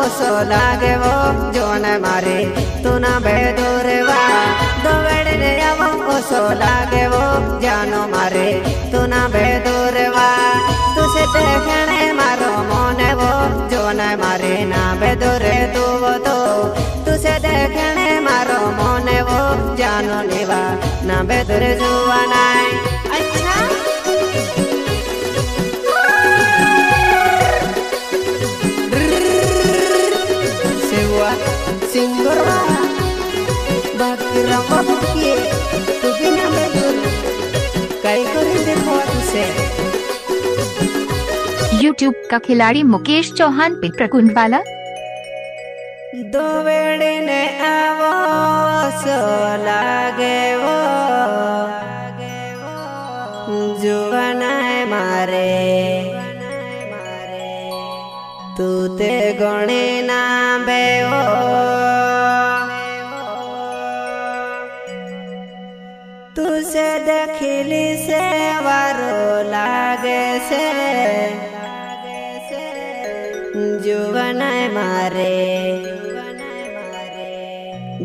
ओसो लागे वो जोन मारे तू ना बेदूरवा दोवेड़ने आवो ओसो लागे वो जानो मारे तू ना बेदूरवा तुसे देखने मारो मोने वो जोन मारे ना बेदूरे तू वो तो तुसे देखने मारो मोने वो जानो लेवा ना बेदूरे जुवाना अच्छा सिंगरवा बाकी रंगा बुकिए तू भी ना बेदूर कई करे देखो तुसे यूट्यूब का खिलाड़ी मुकेश चौहान पित्रकुंड वाला दो वेड़े ने आवो सो लागे वो जुवाना मारे तू ते गणे ना बेवो तुसे देखिली से वारो लागे से जुवन मारे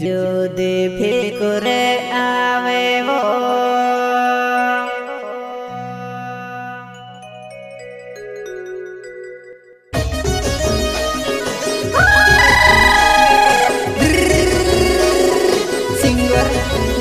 जो दे फिकुरे आवे वो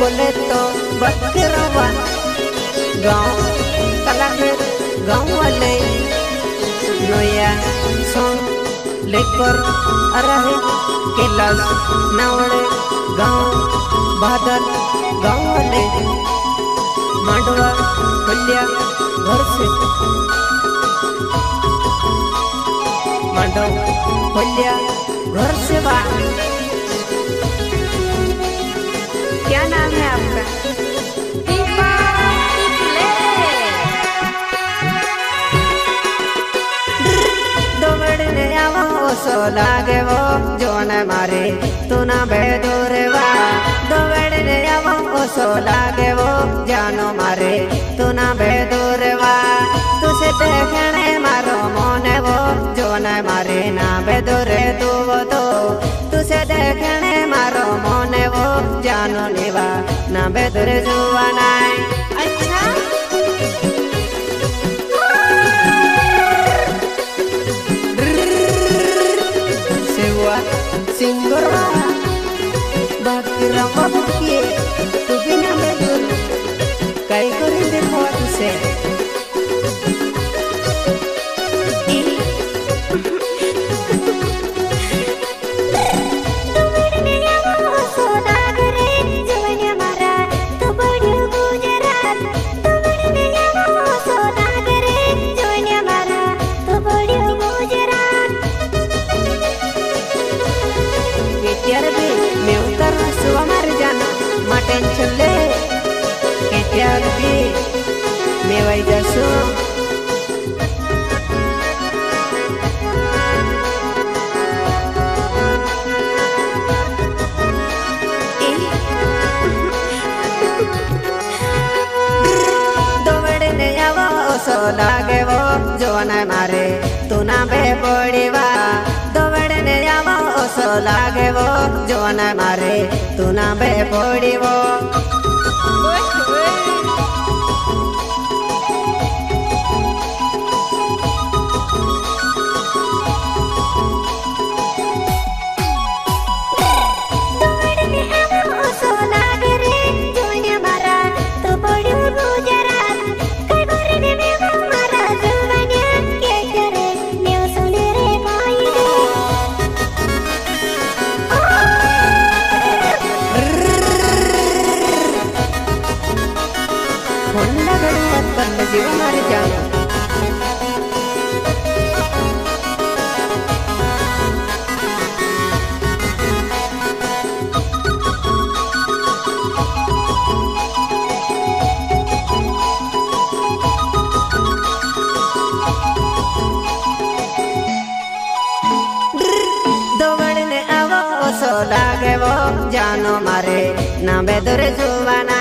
बोले तो बकरवा गाँव कलाकार गाँव वाले नोया सॉन्ग लेकर रहे कैलाश नावड़े गाँव बादल गाँव वाले मांडवा बलिया घर से मांडव बलिया घर से बाहर क्या नाम है आपका? दोवेड़ने आवो ओसो लागे वो जोन मारे तू ना बेदूरवा दोवेड़ने आवो ओसो लागे वो जानो मारे तू ना बेदूरवा तुसे देखने मारो मोने वो जोन मारे ना बेदूरे तू वो तो तुसे देखने मारो मोने वो जानो लेवा ना बेदूरे जुवाना अच्छा सेवा सिंगरवा बाकी रंगा बुकिए तू भी ना बेदूर कई करे देखो तुसे टेंशन ले के त्याग भी मैं वही जसो दोवेड़ने आवो ओसो लागे वो जोन मारे तू ना बे पड़ीवा दोवेड़ने आवो ओसो लागे वो जोन मारे तू ना बे पड़ीवो जीवन मारे जानो दोवेड़ने आवो ओसो लागे वो जानो मारे ना बेदूर जुवाना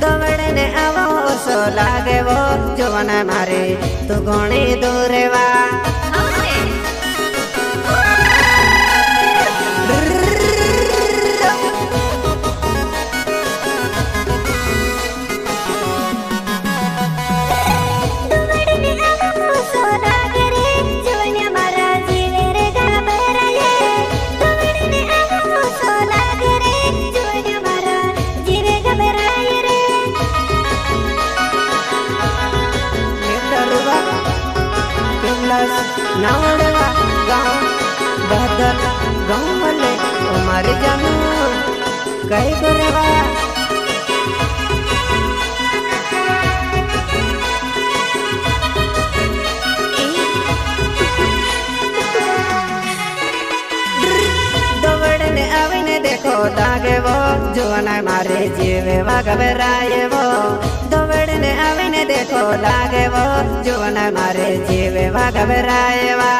दोवेड़ने आवो ओसो लागे वो जोन मारे तू घणी दूरवा किलास नावड़वा गाँव बदल गाँव वाले हमारे जानू कई करेवा दौड़ने आविने देखो लागे वो जुआन मारे जीवे घबराए वो दौड़ने आविने देखो लागे वो जुआन मारे जीवे घबराए वा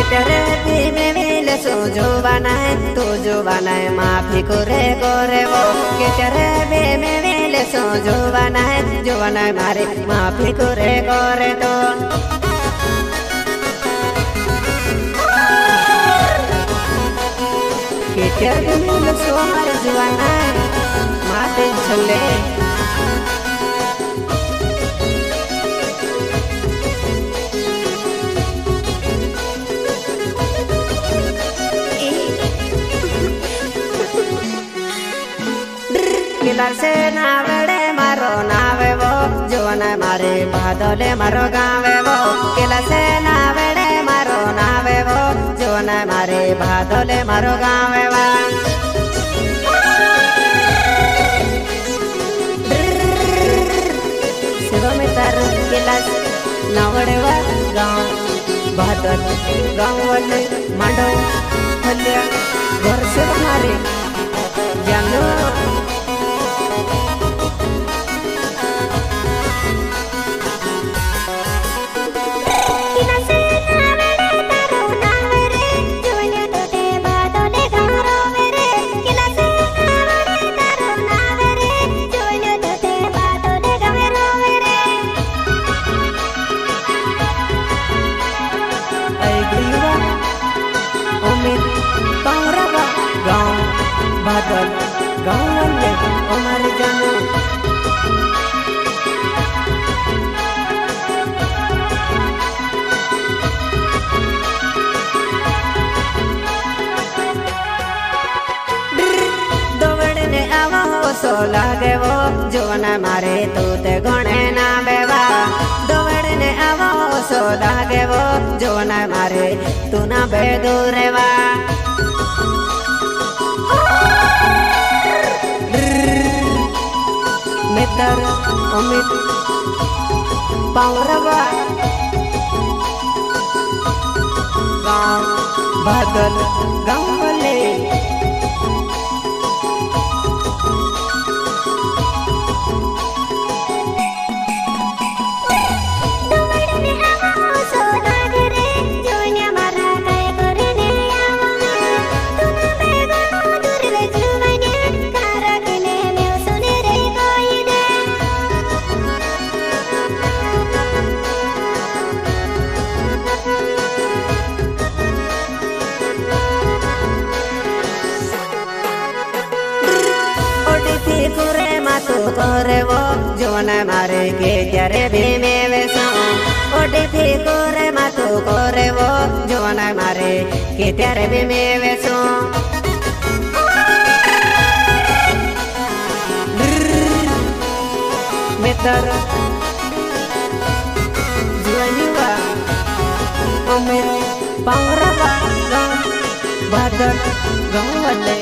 तेरे भी में मिले सो जो बनाए तू जो बनाए माफी करे वो कि तेरे भी में मिले सो जो बनाए मारे माफी करे तो कि तेरे भी मिले सो हमारे जुआना माफी छले किलार से नावड़े मारो नावे वो जुआन मारे बादले मारो गावे वो किलार से नावड़े मारो नावे वो जुआन मारे बादले मारो गावे वा शिव में तारो किलास नावड़े वा गाँव बादल गाँव वाले मांडो फलिया घर से मारे जानू बादल गाँव वाले हमारे जानू दौड़ने आवा सो लागे वो जुआन मारे तू ते गणे ना बेवा दौड़ने आवा सो लागे वो जुआन मारे तू ना बेदूरेवा मित्र अमित पावरवा गाँव बादल गाँव वाले करे वो जुआन मारे के तेरे भी में वेसो ओटीपी करे मातू करे वो जुआन मारे के तेरे भी में वेसो मित्र जुआनिवा अमित पावरवा गाँव बादल गाँव वाले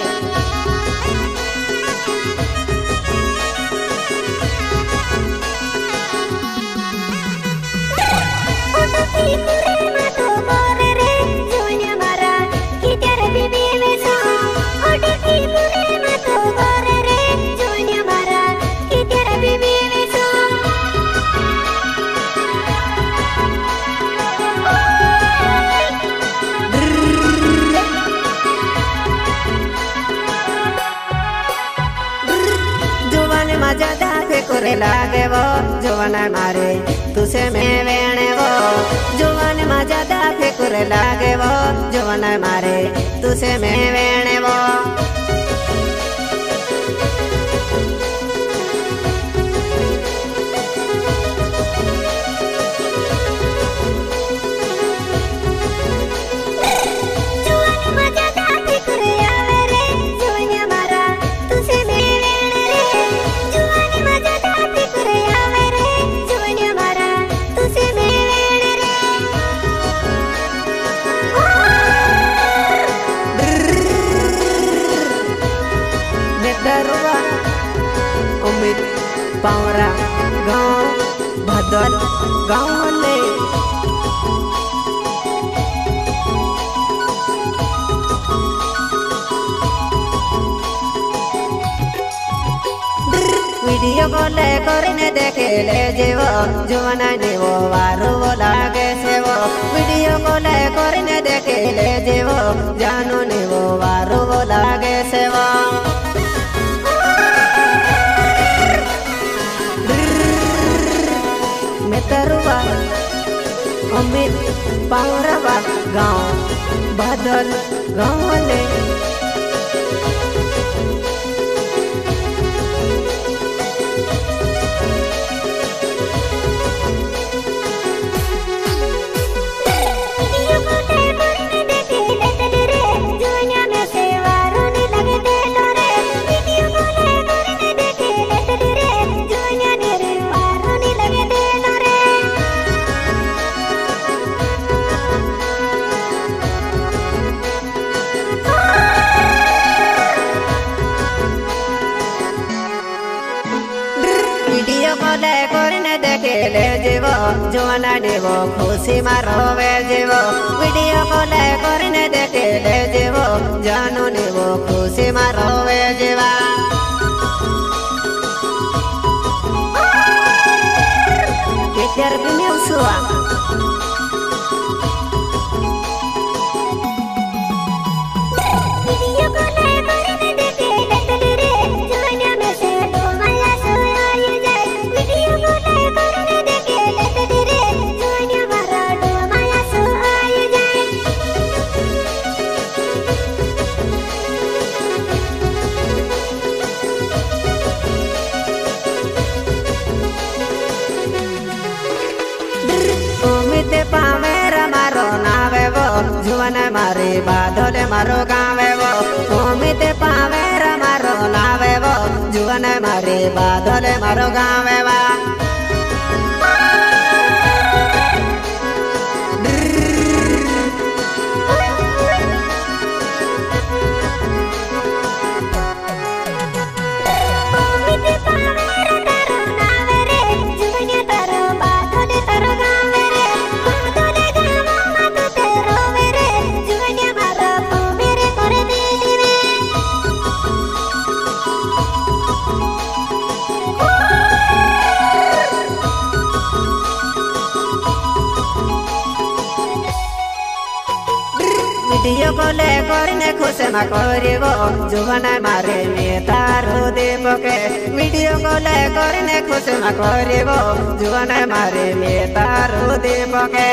ज्यादा फिक्र लागे वो जुवन मारे तुसे में वेणे वो जुवन में ज्यादा फिक्र लागे वो जुवन मारे तुसे में वेणे वो उम्मीद पावरा गाँव भदल गाँव ले वीडियो कॉल करने देखे ले जेवो जुवन नेवो वारू वो लागे से वो वीडियो कॉल करने देखे ले जेवो जानू नेवो वारू वो लागे से वो मितरुआ उम्मीद पावरा गाँव भदल गाँव ले वीडियो कॉल करने देखे ले जेवो जुवन नेवो खुशी मारो वे जेवो वीडियो कॉल करने देखे ले जेवो जानू नेवो खुशी मारो वे जेवा केटर बिने उसुआ पावेरा मारो नावे वो जुवन मारे बादल मारो गावे वो उम्मीद पावेरा मारो नावे वो जुवन मारे बादल मारो गावे वा वीडियो कॉल करने खुश न करिवो जुवन मारे में तारो देव के वीडियो कॉल करने खुश न करिवो जुवन मारे में तारो देव के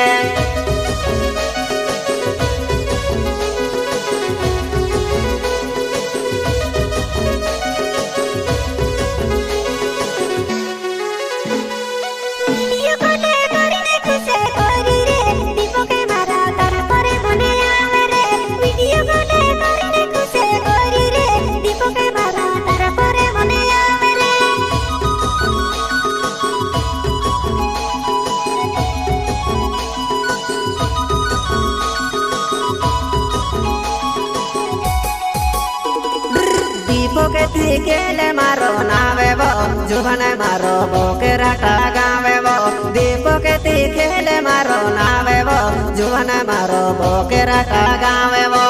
के केले मारो नावे वो जुवन मारो बोकेरा का गावे वो दीपो के खेले मारो नावे वो जुवन मारो बोकेरा का गावे वो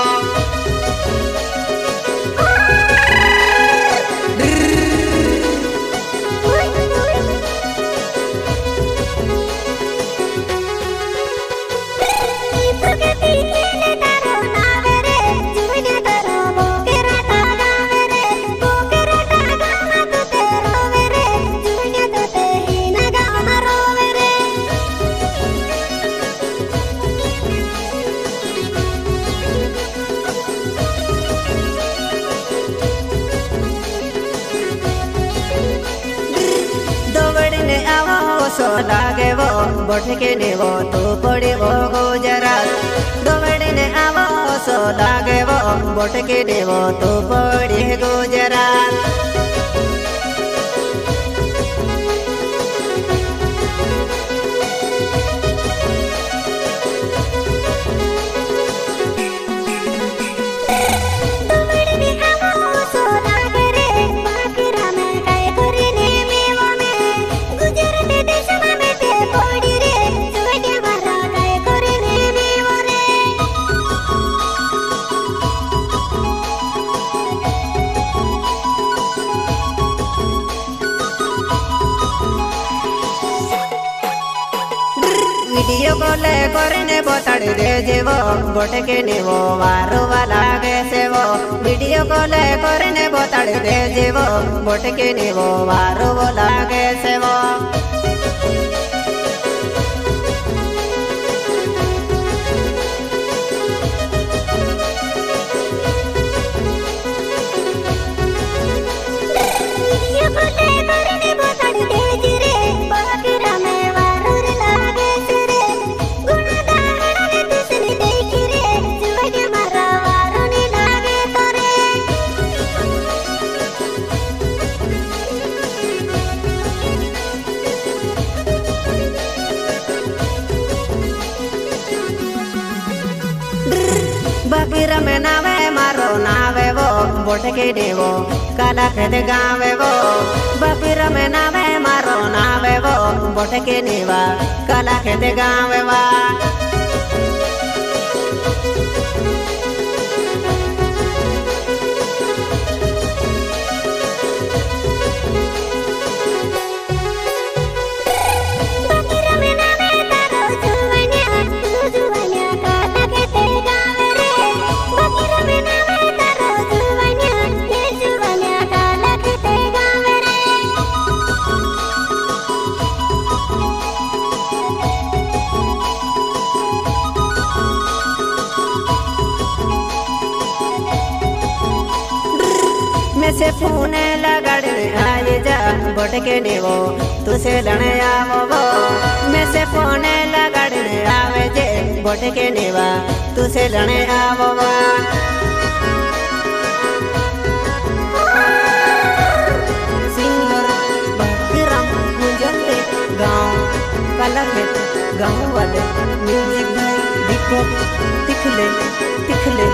बोट के नेवो तू पड़ी वो गुजरात दौड़ने आवो सो लागे वो बोट के नेवो तू पड़ी गुजरात वीडियो कॉल करने बताड़ी दे जेवो बोट के नेवो वारो वाला कैसे वो वीडियो कॉल करने बताड़ी दे जेवो बोट के नेवो वारो वाला कैसे वो बकीर में नावे मारो नावे वो बोट के देवो काला खेत गावे वो बकीर में नावे मारो नावे वो बोट के नेवा काला खेत गावे वा से फोन लगाड़ने आए जा बोट के नेवो तुसे लड़ने आवो वो मैं से फोन लगाड़ने आवे जे बोट के नेवा तुसे लड़ने आवो वो सिंगर बकरम मुंजले गाँव कला खेत गाँव वाले म्यूजिक भाई दिखो तिखले तिखले